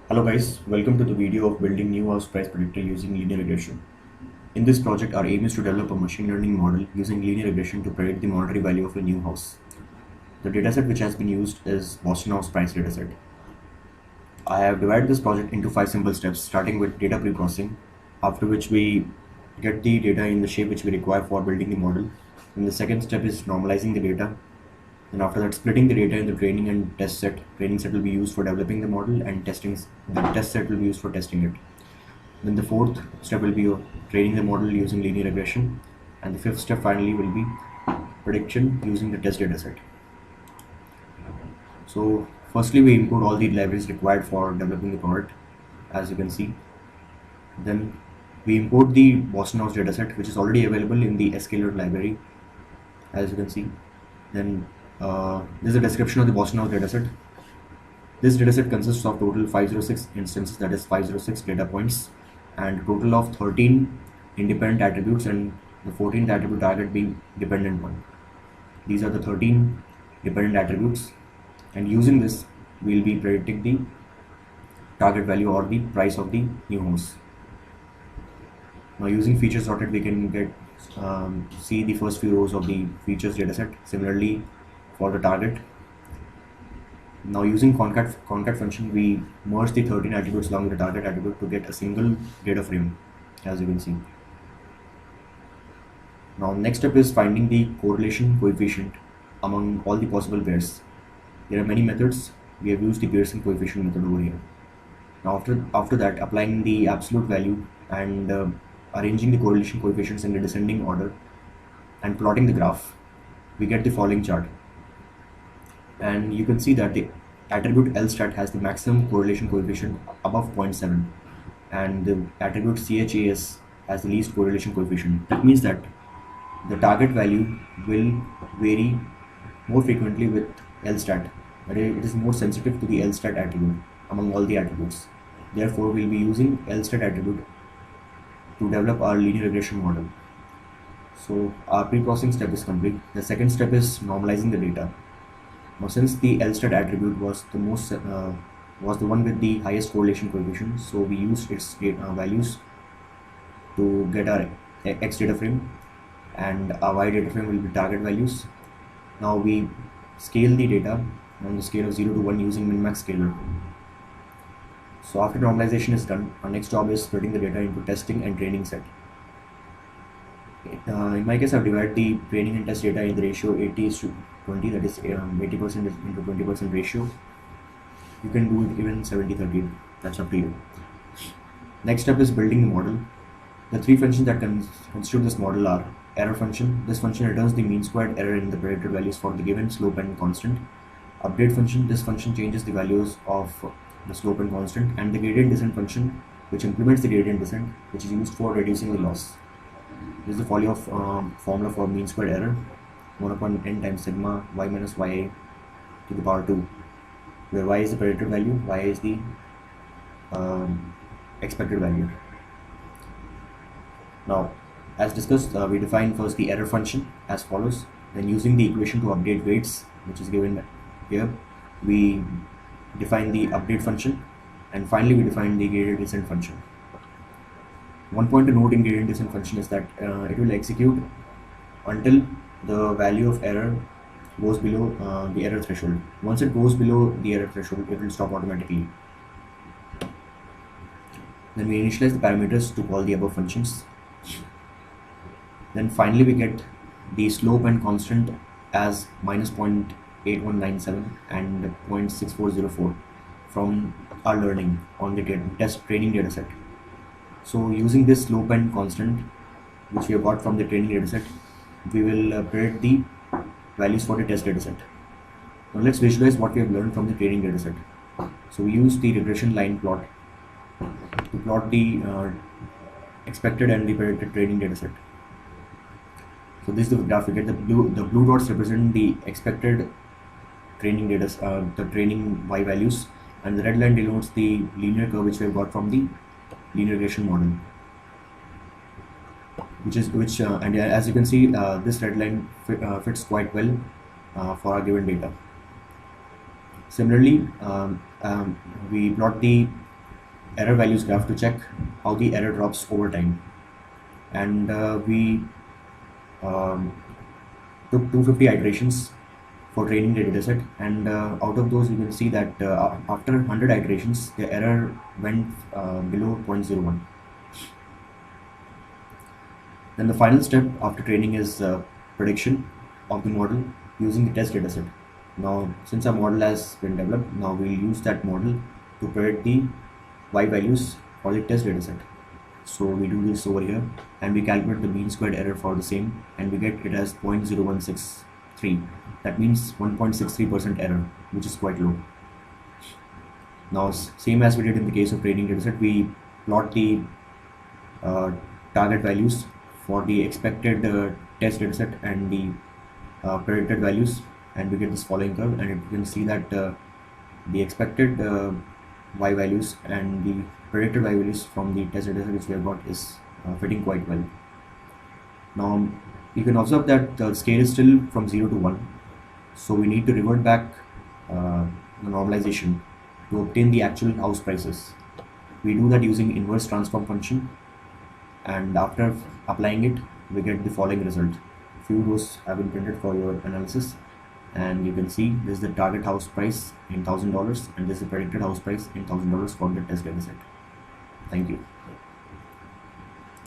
Hello guys, welcome to the video of building new house price predictor using linear regression. In this project, our aim is to develop a machine learning model using linear regression to predict the monetary value of a new house. The dataset which has been used is Boston House price dataset. I have divided this project into 5 simple steps, starting with data pre-processing, after which we get the data in the shape which we require for building the model. And the second step is normalizing the data. And after that, splitting the data into training and test set. Training set will be used for developing the model, and the test set will be used for testing it. Then the fourth step will be training the model using linear regression, and the fifth step finally will be prediction using the test dataset. So firstly, we input all the libraries required for developing the product, as you can see. Then we import the Boston House dataset, which is already available in the sklearn library, as you can see. Then this is a description of the Boston House dataset. This dataset consists of total 506 instances, that is 506 data points, and total of 13 independent attributes, and the 14th attribute target being dependent one. These are the 13 dependent attributes, and using this we will be predicting the target value or the price of the new house. Now using features sorted, we can get see the first few rows of the features dataset. Similarly for the target. Now using concat function, we merge the 13 attributes along with the target attribute to get a single data frame, as you can see. Now next step is finding the correlation coefficient among all the possible pairs. There are many methods. We have used the Pearson coefficient method over here. Now after that, applying the absolute value and arranging the correlation coefficients in the descending order and plotting the graph, we get the following chart. And you can see that the attribute LSTAT has the maximum correlation coefficient above 0.7, and the attribute CHAS has the least correlation coefficient. That means that the target value will vary more frequently with LSTAT. But it is more sensitive to the LSTAT attribute among all the attributes. Therefore, we'll be using LSTAT attribute to develop our linear regression model. So our pre-processing step is complete. The second step is normalizing the data. Now, since the LSTAT attribute was the one with the highest correlation coefficient, so we used its values to get our X data frame, and our Y data frame will be target values. Now we scale the data on the scale of 0 to 1 using min-max scaler. So after normalization is done, our next job is splitting the data into testing and training set. In my case, I've divided the training and test data in the ratio 80:20, that is 80% into 20% ratio. You can do it even 70:30, that's up to you. Next step is building the model. The three functions that constitute this model are error function. This function returns the mean squared error in the predicted values for the given slope and constant. Update function. This function changes the values of the slope and constant. And the gradient descent function, which implements the gradient descent, which is used for reducing the loss. This is the formula for mean squared error, 1 upon n times sigma y minus ya to the power 2, where y is the predicted value, y is the expected value. Now, as discussed, we define first the error function as follows. Then using the equation to update weights, which is given here, we define the update function, and finally we define the gradient descent function. One point to note in gradient descent function is that it will execute until the value of error goes below the error threshold. Once it goes below the error threshold, it will stop automatically. Then we initialize the parameters to call the above functions. Then finally we get the slope and constant as minus 0.8197 and 0.6404 from our learning on the training dataset. So using this slope and constant, which we have got from the training dataset, we will predict the values for the test dataset. Now let's visualize what we have learned from the training dataset. So we use the regression line plot to plot the expected and the predicted training dataset. So this is the graph. We get the blue dots represent the expected training data, the training y values, and the red line denotes the linear curve which we have got from the linear regression model, and as you can see, this red line fits quite well for our given data. Similarly, we plot the error values graph to check how the error drops over time. And we um, took 250 iterations for training the dataset, and out of those you can see that after 100 iterations the error went below 0.01. Then the final step after training is prediction of the model using the test dataset. Now since our model has been developed, now we'll use that model to predict the y values for the test dataset. So we do this over here, and we calculate the mean squared error for the same, and we get it as 0.0163. That means 1.63% error, which is quite low. Now same as we did in the case of training dataset, we plot the uh, target values for the expected test dataset and the predicted values, and we get this following curve, and you can see that the expected y values and the predicted y values from the test dataset which we have got is fitting quite well. Now you can observe that the scale is still from 0 to 1, so we need to revert back the normalization to obtain the actual house prices. We do that using inverse transform function, and after applying it we get the following result. Few rows have been printed for your analysis, and you can see this is the target house price in $1,000 and this is the predicted house price in $1,000 for the test dataset. Thank you.